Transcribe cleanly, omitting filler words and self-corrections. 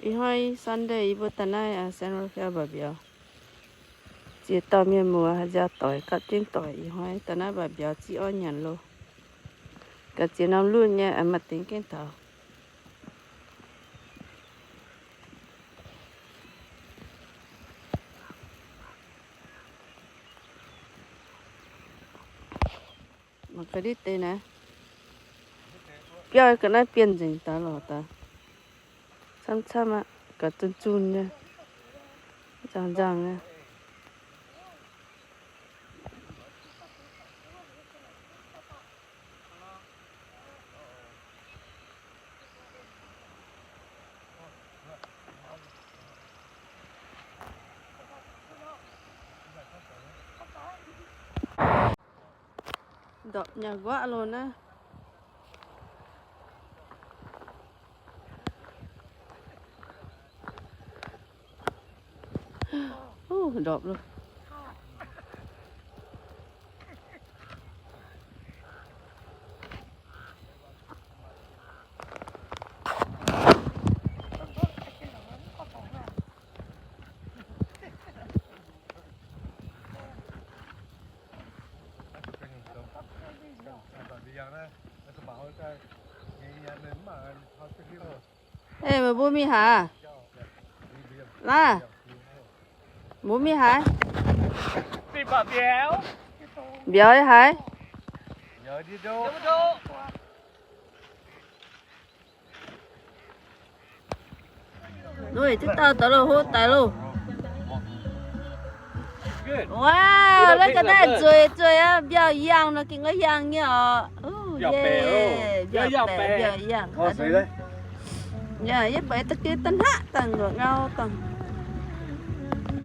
อีห้อยซันเดย์อีบ่ตะนายเซนว่าแค่บ่เบียวจีตอเมียมัวหาจะต่อยกัดจิ้งต่อยอีห้อยตะนายบ่เบียวจีอ้อนหยันโลก็จีน้ำรุ่นเนี่ยมาติงกินเถามันก็ได้เตะนะเปียก็น่าเปลี่ยนจริงตลอดตาซ้ำๆอ่ะก็จุนๆเนี่ยจังๆเนี่ยดอกหยากว่าโลนะโอ้ดอกเลยเอ้ยมันบ่มีหาล่ะบ่มีหา10 bạc béo เบียวได้หาย nhớ đi đâu rồi chúng ta tới rồi hốt tại luôn good wow lấy cái này chơi á béo yang nó kinh cái yang nhở béo bè béo yang thôi đấy nhà giúp bé tất kia tân hạ tầng rồi ngao tầng